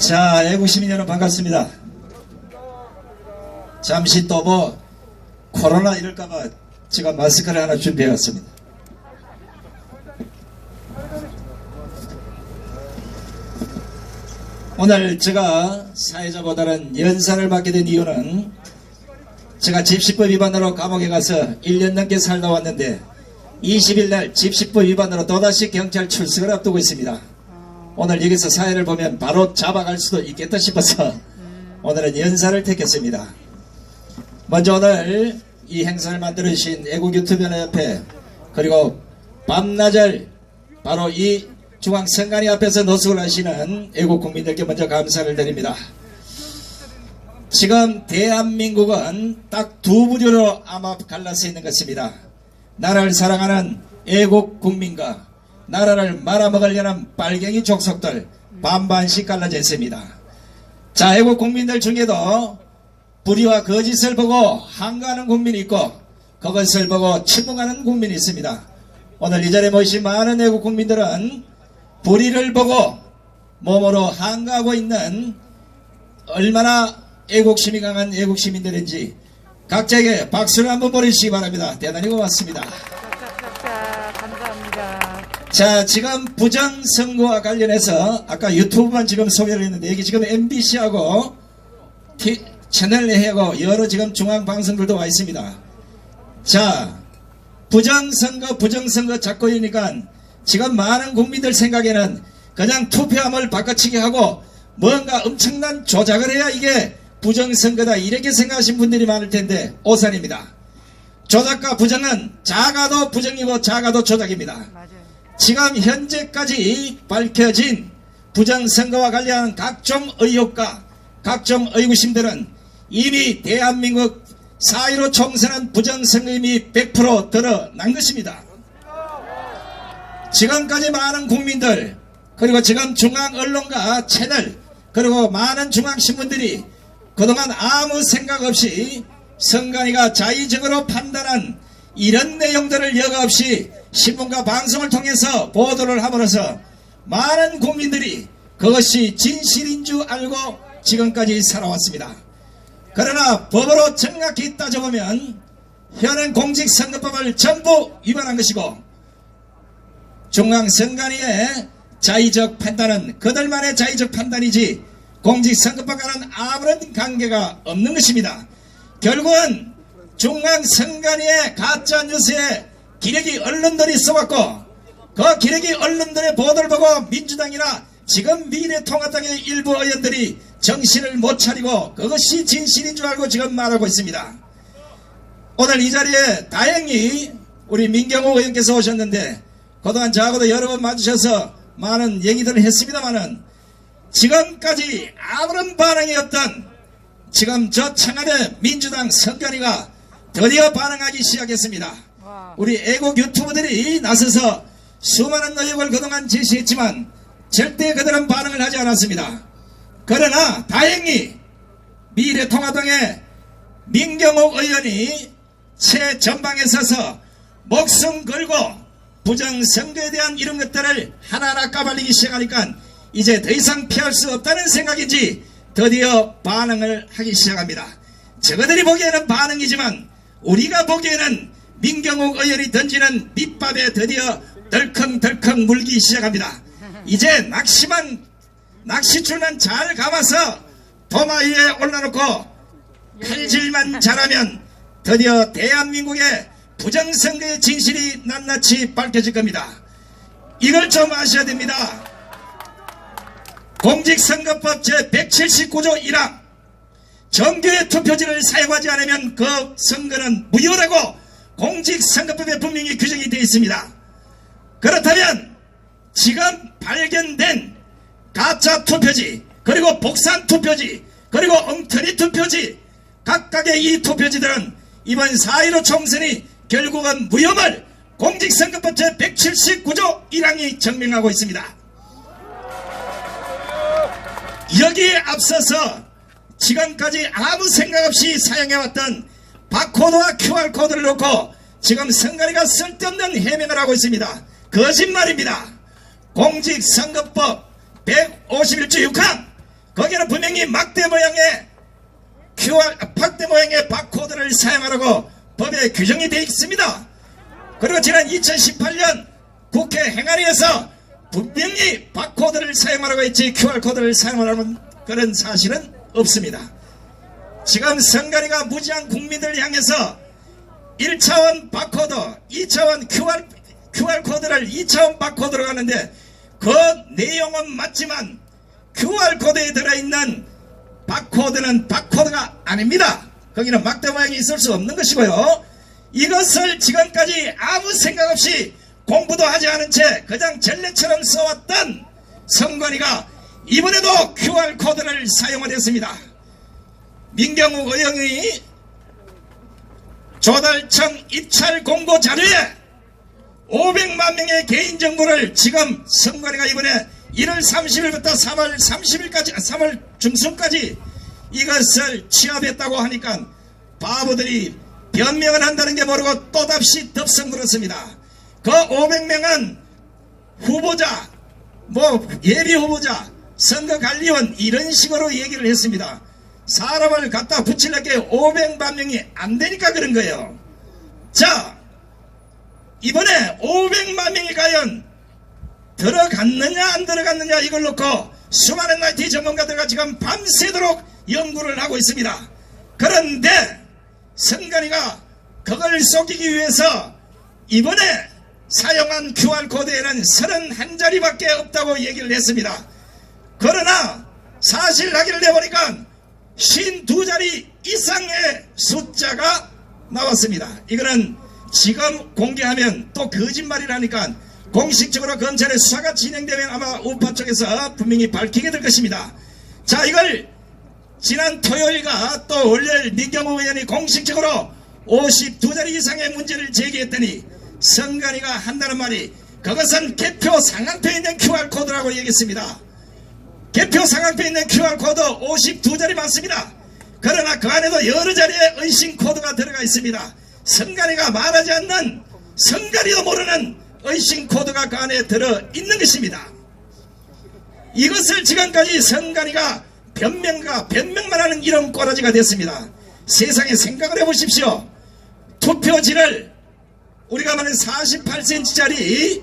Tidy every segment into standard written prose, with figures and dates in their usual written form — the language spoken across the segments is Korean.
자, 애국시민 여러분 반갑습니다. 잠시 또 코로나 이럴까봐 제가 마스크를 하나 준비해왔습니다. 오늘 제가 사회자보다는 연산을 받게 된 이유는 제가 집시법 위반으로 감옥에 가서 1년 넘게 살다 왔는데 20일날 집시법 위반으로 또다시 경찰 출석을 앞두고 있습니다. 오늘 여기서 사회를 보면 바로 잡아갈 수도 있겠다 싶어서 오늘은 연사를 택했습니다. 먼저 오늘 이 행사를 만들어주신 애국유튜브연합회 그리고 밤낮을 바로 이 중앙선관위 앞에서 노숙을 하시는 애국국민들께 먼저 감사를 드립니다. 지금 대한민국은 딱 두 부류로 아마 갈라서 있는 것입니다. 나라를 사랑하는 애국국민과 나라를 말아먹으려는 빨갱이 족속들 반반씩 갈라져 있습니다. 자, 애국국민들 중에도 불의와 거짓을 보고 항거하는 국민이 있고 그것을 보고 침묵하는 국민이 있습니다. 오늘 이 자리에 모이신 많은 애국국민들은 불의를 보고 몸으로 항거하고 있는 얼마나 애국심이 강한 애국시민들인지 각자에게 박수를 한번 보내주시기 바랍니다. 대단히 고맙습니다. 감사합니다. 자, 지금 부정선거와 관련해서 아까 유튜브만 지금 소개를 했는데 여기 지금 MBC하고 채널 내하고 여러 지금 중앙방송들도 와 있습니다. 자, 부정선거 자꾸 이러니까 지금 많은 국민들 생각에는 그냥 투표함을 바꿔치기 하고 뭔가 엄청난 조작을 해야 이게 부정선거다 이렇게 생각하신 분들이 많을 텐데 오산입니다. 조작과 부정은 작아도 부정이고 작아도 조작입니다. 맞아요. 지금 현재까지 밝혀진 부정선거와 관련한 각종 의혹과 각종 의구심들은 이미 대한민국 4.15 총선은 부정선거 이미 100% 드러난 것입니다. 지금까지 많은 국민들 그리고 지금 중앙 언론과 채널 그리고 많은 중앙신문들이 그동안 아무 생각 없이 선관위가 자의적으로 판단한 이런 내용들을 여과 없이 신문과 방송을 통해서 보도를 함으로써 많은 국민들이 그것이 진실인 줄 알고 지금까지 살아왔습니다. 그러나 법으로 정확히 따져보면 현행 공직선거법을 전부 위반한 것이고 중앙선관위의 자의적 판단은 그들만의 자의적 판단이지 공직선거법과는 아무런 관계가 없는 것입니다. 결국은 중앙선관위의 가짜뉴스에 기레기 언론들이 써왔고 그 기레기 언론들의 보도를 보고 민주당이나 지금 미래통합당의 일부 의원들이 정신을 못 차리고 그것이 진실인 줄 알고 지금 말하고 있습니다. 오늘 이 자리에 다행히 우리 민경호 의원께서 오셨는데 그동안 저하고도 여러 번 마주셔서 많은 얘기들을 했습니다마는 지금까지 아무런 반응이 없던 지금 저 청와대 민주당 선관위가 드디어 반응하기 시작했습니다. 우리 애국 유튜버들이 나서서 수많은 의혹을 그동안 제시했지만 절대 그들은 반응을 하지 않았습니다. 그러나 다행히 미래통합당의 민경욱 의원이 최전방에 서서 목숨 걸고 부정선거에 대한 이런 것들을 하나하나 까발리기 시작하니까 이제 더 이상 피할 수 없다는 생각인지 드디어 반응을 하기 시작합니다. 저거들이 보기에는 반응이지만 우리가 보기에는 민경욱 의원이 던지는 밑밥에 드디어 덜컹덜컹 물기 시작합니다. 이제 낚시줄만 잘 감아서 도마 위에 올라놓고 칼질만 잘하면 드디어 대한민국의 부정선거의 진실이 낱낱이 밝혀질 겁니다. 이걸 좀 아셔야 됩니다. 공직선거법 제179조 1항 정규의 투표지를 사용하지 않으면 그 선거는 무효라고 공직선거법에 분명히 규정이 되어 있습니다. 그렇다면 지금 발견된 가짜 투표지 그리고 복산 투표지 그리고 엉터리 투표지 각각의 이 투표지들은 이번 4.15 총선이 결국은 무효를 공직선거법 제179조 1항이 증명하고 있습니다. 여기에 앞서서 지금까지 아무 생각 없이 사용해왔던 바코드와 QR코드를 놓고 지금 선관위가 쓸데없는 해명을 하고 있습니다. 거짓말입니다. 공직선거법 151조 6항 거기는 분명히 막대 모양의 박대 모양의 바코드를 사용하라고 법에 규정이 되어 있습니다. 그리고 지난 2018년 국회 행안위에서 분명히 바코드를 사용하라고 했지 QR코드를 사용하라는 그런 사실은 없습니다. 지금 선관위가 무지한 국민들을 향해서 1차원 바코드, 2차원 QR코드를 2차원 바코드로 가는데 그 내용은 맞지만 QR코드에 들어있는 바코드는 바코드가 아닙니다. 거기는 막대 모양이 있을 수 없는 것이고요. 이것을 지금까지 아무 생각 없이 공부도 하지 않은 채 그냥 전례처럼 써왔던 선관위가 이번에도 QR코드를 사용하였습니다. 민경욱 의원이 조달청 입찰 공고 자료에 500만 명의 개인정보를 지금 선관위가 이번에 1월 30일부터 3월 30일까지 3월 중순까지 이것을 취합했다고 하니까 바보들이 변명을 한다는 게 모르고 또다시 덥석 물었습니다. 그 500명은 후보자, 예비 후보자, 선거관리원 이런 식으로 얘기를 했습니다. 사람을 갖다 붙이려게 500만 명이 안 되니까 그런 거예요. 자, 이번에 500만 명이 과연 들어갔느냐 안 들어갔느냐 이걸 놓고 수많은 IT 전문가들과 지금 밤새도록 연구를 하고 있습니다. 그런데 선관위가 그걸 속이기 위해서 이번에 사용한 QR코드에는 31자리밖에 없다고 얘기를 했습니다. 그러나 사실 확인을 해보니까 52자리 이상의 숫자가 나왔습니다. 이거는 지금 공개하면 또 거짓말이라니까 공식적으로 검찰의 수사가 진행되면 아마 우파 쪽에서 분명히 밝히게 될 것입니다. 자, 이걸 지난 토요일과 또 월요일 민경욱 의원이 공식적으로 52자리 이상의 문제를 제기했더니 선관위가 한다는 말이 그것은 개표 상황표에 있는 QR코드라고 얘기했습니다. 개표 상황표에 있는 QR코드 52자리 맞습니다. 그러나 그 안에도 여러 자리의 의심코드가 들어가 있습니다. 선관위가 말하지 않는 선관위도 모르는 의심코드가 그 안에 들어있는 것입니다. 이것을 지금까지 선관위가 변명만 하는 이런 꼬라지가 됐습니다. 세상에 생각을 해보십시오. 투표지를 우리가 말하는 48cm짜리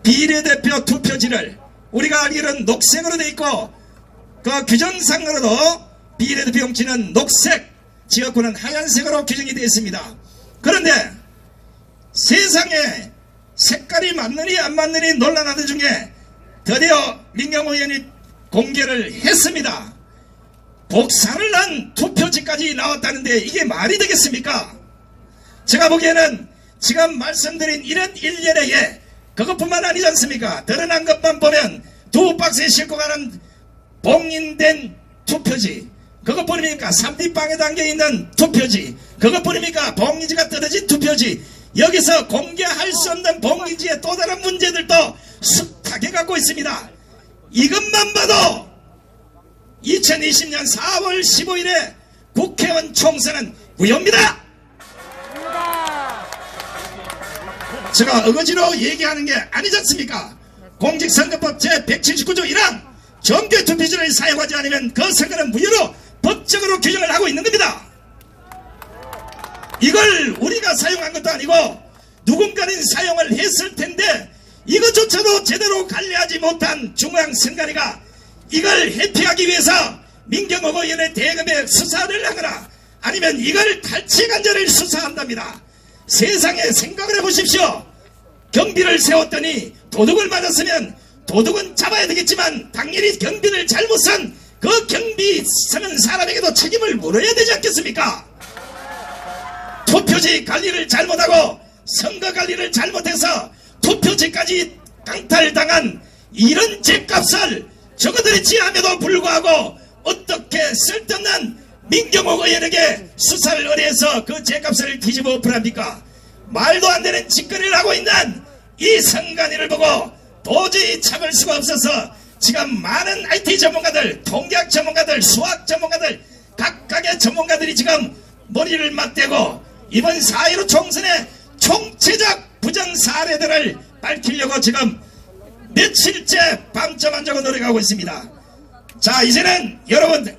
비례대표 투표지를 우리가 알기로는 녹색으로 되어 있고 그 규정상으로도 비례대표 용지는 녹색, 지역구는 하얀색으로 규정이 되어 있습니다. 그런데 세상에 색깔이 맞느니 안 맞느니 논란하던 중에 드디어 민경욱 의원이 공개를 했습니다. 복사를 한 투표지까지 나왔다는데 이게 말이 되겠습니까? 제가 보기에는 지금 말씀드린 이런 일련의 그것뿐만 아니지 않습니까? 드러난 것만 보면 두 박스에 싣고 가는 봉인된 투표지, 그것뿐입니까? 3D빵에 담겨있는 투표지, 그것뿐입니까? 봉인지가 뜯어진 투표지, 여기서 공개할 수 없는 봉인지의 또 다른 문제들도 숱하게 갖고 있습니다. 이것만 봐도 2020년 4월 15일에 국회의원 총선은 무효입니다. 제가 어거지로 얘기하는 게 아니지 않습니까? 공직선거법 제179조 1항 정규 투표지를 사용하지 않으면 그 선거는 무효로 법적으로 규정을 하고 있는 겁니다. 이걸 우리가 사용한 것도 아니고 누군가는 사용을 했을 텐데 이것조차도 제대로 관리하지 못한 중앙선관위가 이걸 회피하기 위해서 민경욱 의원의 대검에 수사를 하거나 아니면 이걸 탈취간자를 수사한답니다. 세상에 생각을 해보십시오. 경비를 세웠더니 도둑을 맞았으면 도둑은 잡아야 되겠지만 당연히 경비를 잘못 선 그 경비 서는 사람에게도 책임을 물어야 되지 않겠습니까? 투표지 관리를 잘못하고 선거 관리를 잘못해서 투표지까지 강탈당한 이런 죗값을 저거들이 지함에도 불구하고 어떻게 쓸데없는 민경욱 의원에게 수사를 의뢰해서 그 죗값을 뒤집어 엎으랍니까? 말도 안 되는 짓거리를 하고 있는 이 선관위를 보고 도저히 참을 수가 없어서 지금 많은 IT 전문가들, 통계학 전문가들, 수학 전문가들, 각각의 전문가들이 지금 머리를 맞대고 이번 4.15 총선의 총체적 부정 사례들을 밝히려고 지금 며칠째 밤잠 안 자고 노력하고 있습니다. 자, 이제는 여러분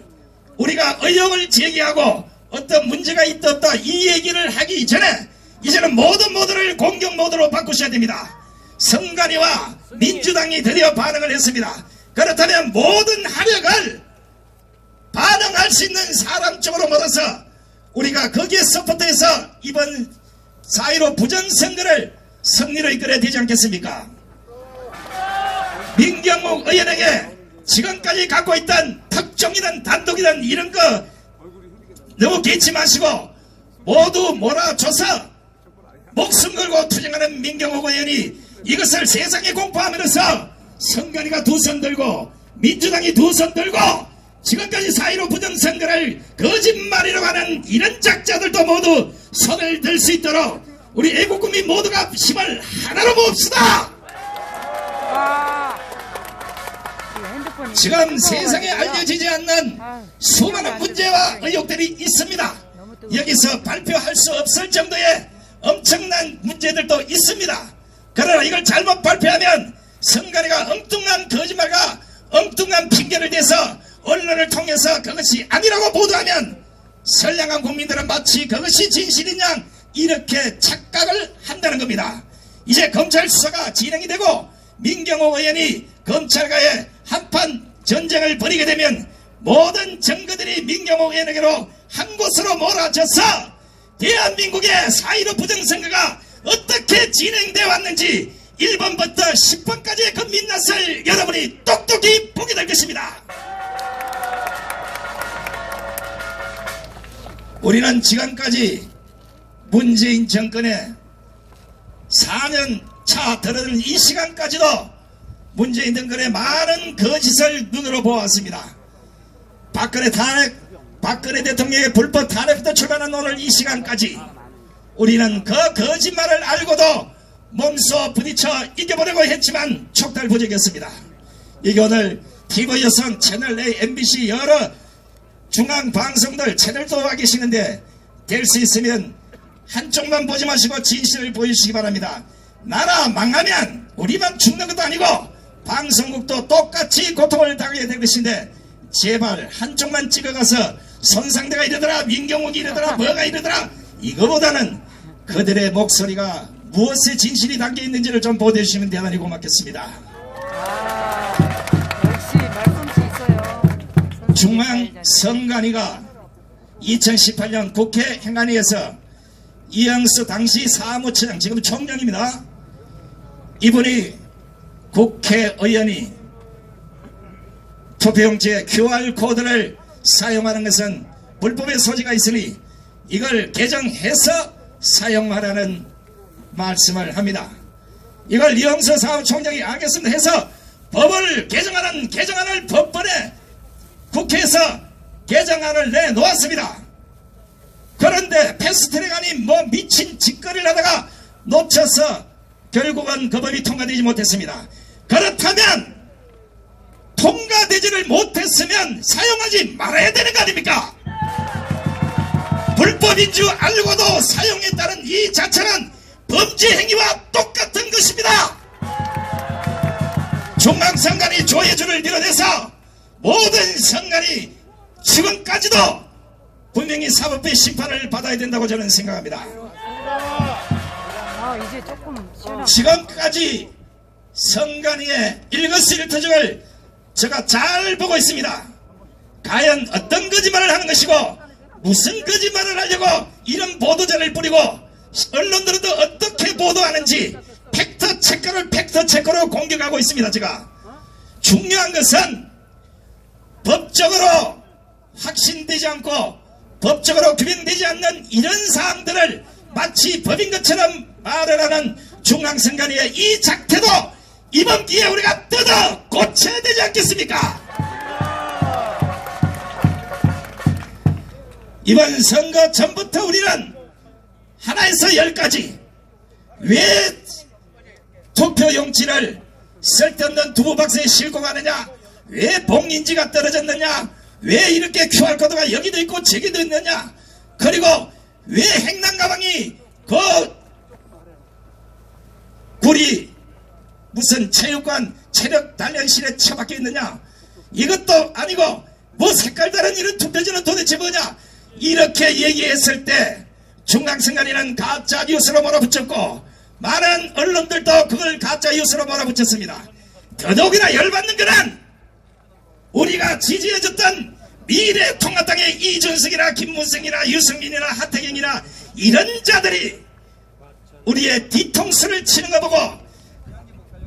우리가 의혹을 제기하고 어떤 문제가 있다 없다 이 얘기를 하기 전에 이제는 모든 모드를 공격 모드로 바꾸셔야 됩니다. 성간이와 민주당이 드디어 반응을 했습니다. 그렇다면 모든 화력을 반응할 수 있는 사람 쪽으로 몰아서 우리가 거기에 서포트해서 이번 4.15 부정선거를 승리로 이끌어야 되지 않겠습니까? 민경욱 의원에게 지금까지 갖고 있던 특종이든 단독이든 이런 거 너무 개치 마시고 모두 몰아줘서 목숨 걸고 투쟁하는 민경욱 의원이 이것을 세상에 공포하면서 성간이가 두 손 들고 민주당이 두 손 들고 지금까지 4.15 부정선거를 거짓말이라고 하는 이런 작자들도 모두 손을 들 수 있도록 우리 애국국민 모두가 힘을 하나로 모읍시다. 지금 세상에 알려지지 않는 수많은 문제와 의혹들이 있습니다. 여기서 발표할 수 없을 정도의 엄청난 문제들도 있습니다. 그러나 이걸 잘못 발표하면 성간이가 엉뚱한 거짓말과 엉뚱한 핑계를 대서 언론을 통해서 그것이 아니라고 보도하면 선량한 국민들은 마치 그것이 진실인 양 이렇게 착각을 한다는 겁니다. 이제 검찰 수사가 진행이 되고 민경욱 의원이 검찰과의 한판 전쟁을 벌이게 되면 모든 증거들이 민경욱 의원에게로 한 곳으로 몰아져서 대한민국의 4.15 부정선거가 어떻게 진행되어 왔는지 1번부터 10번까지의 그 민낯을 여러분이 똑똑히 보게 될 것입니다. 우리는 지금까지 문재인 정권의 4년 차 들어든 이 시간까지도 문재인 정권의 많은 거짓을 눈으로 보았습니다. 박근혜 대통령의 불법 탄핵부터 출발한 오늘 이 시간까지 우리는 그 거짓말을 알고도 몸소 부딪혀 이겨보려고 했지만 촉달부적이었습니다. 이게 오늘 TV조선, 채널A, MBC 여러 중앙방송들 채널도 와 계시는데 될 수 있으면 한쪽만 보지 마시고 진실을 보여주시기 바랍니다. 나라 망하면 우리만 죽는 것도 아니고 방송국도 똑같이 고통을 당하게 될 것인데 제발 한쪽만 찍어가서 손상대가 이러더라, 민경욱이 이러더라, 뭐가 이러더라, 이거보다는 그들의 목소리가 무엇의 진실이 담겨있는지를 좀 보여주시면 대단히 고맙겠습니다. 역시 말솜씨 있어요. 중앙선관위가 2018년 국회 행안위에서 이영수 당시 사무처장, 지금 총장입니다. 이분이 국회의원이 투표용지에 QR코드를 사용하는 것은 불법의 소지가 있으니 이걸 개정해서 사용하라는 말씀을 합니다. 이걸 이영수 사무총장이 알겠습니다 해서 법을 개정안을 법원에 국회에서 개정안을 내놓았습니다. 그런데 패스트트랙 아닌 뭐 미친 짓거리를 하다가 놓쳐서 결국은 그 법이 통과되지 못했습니다. 그렇다면 통과되지를 못했으면 사용하지 말아야 되는 거 아닙니까? 불법인 줄 알고도 사용했다는 이 자체는 범죄 행위와 똑같은 것입니다. 중앙선관위 조혜주를 비롯해서 모든 선관위 지금까지도 분명히 사법부의 심판을 받아야 된다고 저는 생각합니다. 이제 조금 지금까지 선관위의 일거수일투족을 제가 잘 보고 있습니다. 과연 어떤 거짓말을 하는 것이고 무슨 거짓말을 하려고 이런 보도자를 뿌리고 언론들도 어떻게 보도하는지 팩트체크로 공격하고 있습니다. 제가 중요한 것은 법적으로 확신되지 않고 법적으로 규명되지 않는 이런 사항들을 마치 법인 것처럼 말을 하는 중앙선관위의 이 작태도 이번 기회에 우리가 뜯어 고쳐야 되지 않겠습니까? 이번 선거 전부터 우리는 하나에서 10까지 왜 투표용지를 쓸데없는 두부박스에 싣고 가느냐, 왜 봉인지가 떨어졌느냐, 왜 이렇게 QR코드가 여기도 있고 저기도 있느냐, 그리고 왜 행랑 가방이 그 구리 무슨 체육관 체력 단련실에 처박혀 있느냐, 이것도 아니고 뭐 색깔 다른 이런 투표지는 도대체 뭐냐 이렇게 얘기했을 때 중앙선관위는 가짜 뉴스로 몰아붙였고 많은 언론들도 그걸 가짜 뉴스로 몰아붙였습니다. 더더욱이나 열받는 거는 우리가 지지해줬던 미래통합당의 이준석이나 김문성이나 유승민이나 하태경이나 이런 자들이 우리의 뒤통수를 치는 거 보고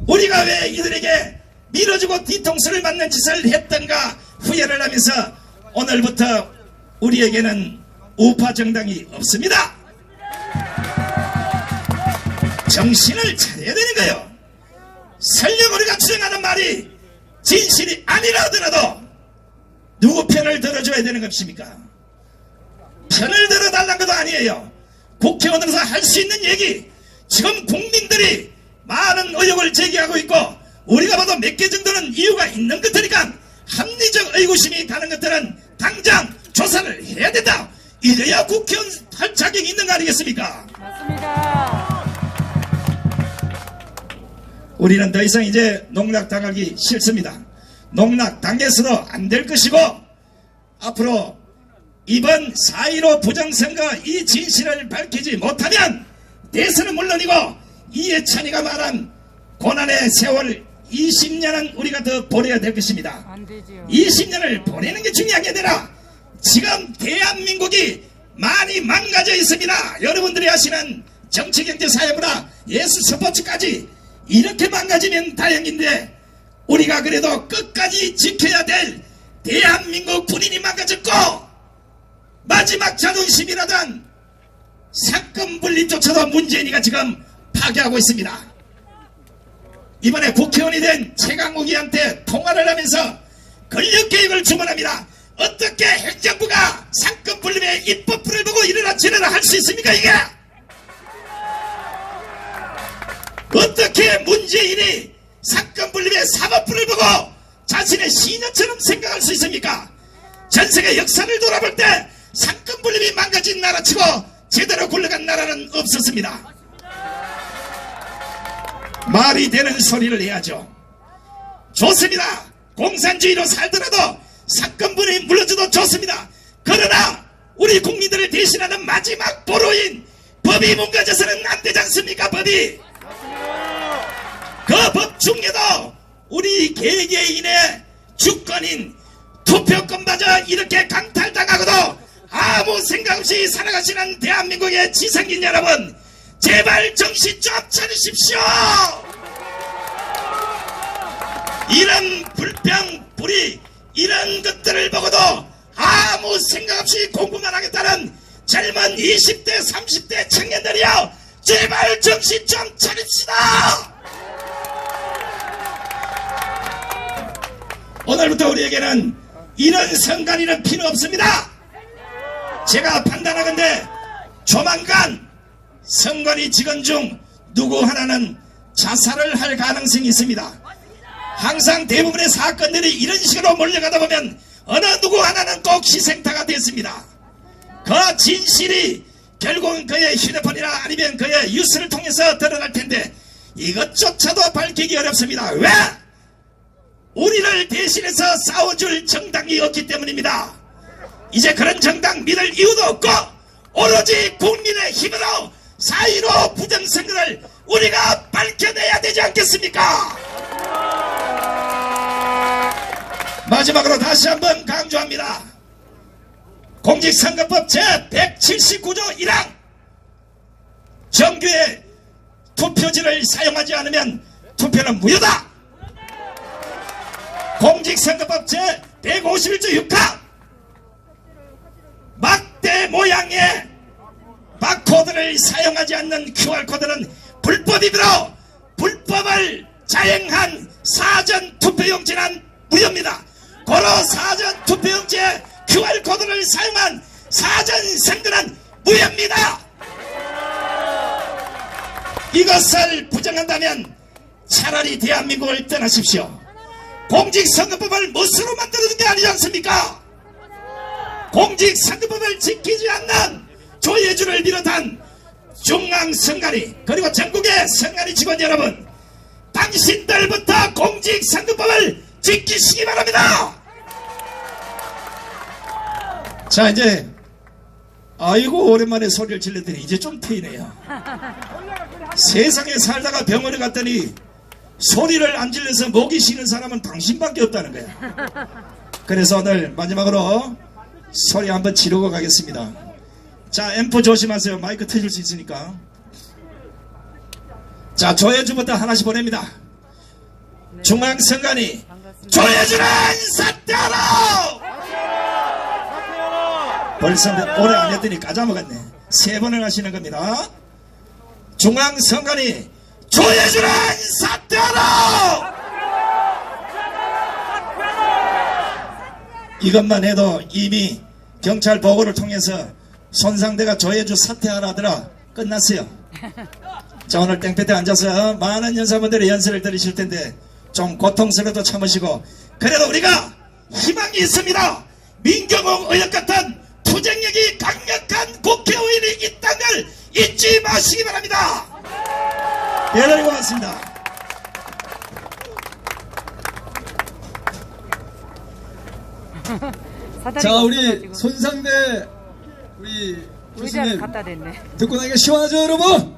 우리가 왜 이들에게 밀어주고 뒤통수를 맞는 짓을 했던가 후회를 하면서 오늘부터 우리에게는 우파 정당이 없습니다. 정신을 차려야 되는 거예요. 설령 우리가 주장하는 말이 진실이 아니라 하더라도 누구 편을 들어줘야 되는 것입니까? 편을 들어달라는 것도 아니에요. 국회의원으로서 할 수 있는 얘기, 지금 국민들이 많은 의혹을 제기하고 있고 우리가 봐도 몇 개 정도는 이유가 있는 것들이니까 합리적 의구심이 가는 것들은 당장 조사를 해야 된다. 이래야 국회의원 할 자격이 있는 거 아니겠습니까? 맞습니다. 우리는 더 이상 이제 농락당하기 싫습니다. 농락당해서도 안 될 것이고 앞으로 이번 4.15 부정선거 이 진실을 밝히지 못하면 대선은 물론이고 이해찬이가 말한 고난의 세월 20년은 우리가 더 보내야 될 것입니다. 안 되죠. 20년을 보내는 게 중요한 게 아니라 지금 대한민국이 많이 망가져 있습니다. 여러분들이 아시는 정치, 경제, 사회, 문화, 예술, 스포츠까지 이렇게 망가지면 다행인데 우리가 그래도 끝까지 지켜야 될 대한민국 군인이 망가졌고 마지막 자존심이라던 사건 분립조차도 문재인이가 지금 파괴하고 있습니다. 이번에 국회의원이 된 최강욱이한테 통화를 하면서 권력개혁을 주문합니다. 어떻게 행정부가 사건 분립에 입법부를 보고 일어나지를 할 수 있습니까 이게? 어떻게 문재인이 사건 분립의 사법부를 보고 자신의 시녀처럼 생각할 수 있습니까? 전세계 역사를 돌아볼 때 사건 분립이 망가진 나라치고 제대로 굴러간 나라는 없었습니다. 말이 되는 소리를 해야죠. 좋습니다. 공산주의로 살더라도 사건 분립이 물러져도 좋습니다. 그러나 우리 국민들을 대신하는 마지막 보루인 법이 망가져서는 안 되지 않습니까? 법이. 그 법 중에도 우리 개개인의 주권인 투표권마저 이렇게 강탈당하고도 아무 생각 없이 살아가시는 대한민국의 지성인 여러분, 제발 정신 좀 차리십시오. 이런 불평, 불의, 이런 것들을 보고도 아무 생각 없이 공부만 하겠다는 젊은 20대, 30대 청년들이여, 제발 정신 좀 차립시다. 오늘부터 우리에게는 이런 선관위는 필요 없습니다. 제가 판단하건대 조만간 선관위 직원 중 누구 하나는 자살을 할 가능성이 있습니다. 항상 대부분의 사건들이 이런 식으로 몰려가다 보면 어느 누구 하나는 꼭 희생타가 됐습니다. 그 진실이 결국은 그의 휴대폰이나 아니면 그의 뉴스를 통해서 드러날 텐데 이것조차도 밝히기 어렵습니다. 왜? 우리를 대신해서 싸워줄 정당이 없기 때문입니다. 이제 그런 정당 믿을 이유도 없고 오로지 국민의 힘으로 4.15 부정선거를 우리가 밝혀내야 되지 않겠습니까? 마지막으로 다시 한번 강조합니다. 공직선거법 제179조 1항 정규의 투표지를 사용하지 않으면 투표는 무효다. 공직선거법 제151조 6항 막대 모양의 바코드를 사용하지 않는 QR코드는 불법이므로 불법을 자행한 사전투표용지는 무효입니다. 고로 사전투표용지에 QR코드를 사용한 사전선거는 무효입니다. 이것을 부정한다면 차라리 대한민국을 떠나십시오. 공직선거법을 멋으로 만드는 게 아니지 않습니까? 공직선거법을 지키지 않는 조혜주를 비롯한 중앙선관위 그리고 전국의 선관위 직원 여러분, 당신들부터 공직선거법을 지키시기 바랍니다. 자, 이제 아이고 오랜만에 소리를 질렀더니 이제 좀 트이네요. 세상에 살다가 병원에 갔더니 소리를 안 질러서 목이 쉬는 사람은 당신밖에 없다는 거야. 그래서 오늘 마지막으로 소리 한번 지르고 가겠습니다. 자, 앰프 조심하세요. 마이크 터질 수 있으니까. 자, 조혜주부터 하나씩 보냅니다. 중앙선관위 조혜주는 사퇴하라! 벌써 오래 안 했더니 까자먹었네. 3번을 하시는 겁니다. 중앙선관위 조혜주는 사퇴하라! 이것만 해도 이미 경찰 보고를 통해서 손상대가 조혜주 사퇴하라더라 끝났어요. 자, 오늘 땡볕에 앉아서 많은 연사분들의 연설을 들으실 텐데 좀 고통스러워도 참으시고, 그래도 우리가 희망이 있습니다. 민경욱 의원 같은 투쟁력이 강력한 국회의원이 있다는 걸 잊지 마시기 바랍니다. 대단히 고맙습니다. 자, 우리 손상대 우리 의자를 교수님 갖다 댔네. 듣고 나니까 시원하죠, 여러분?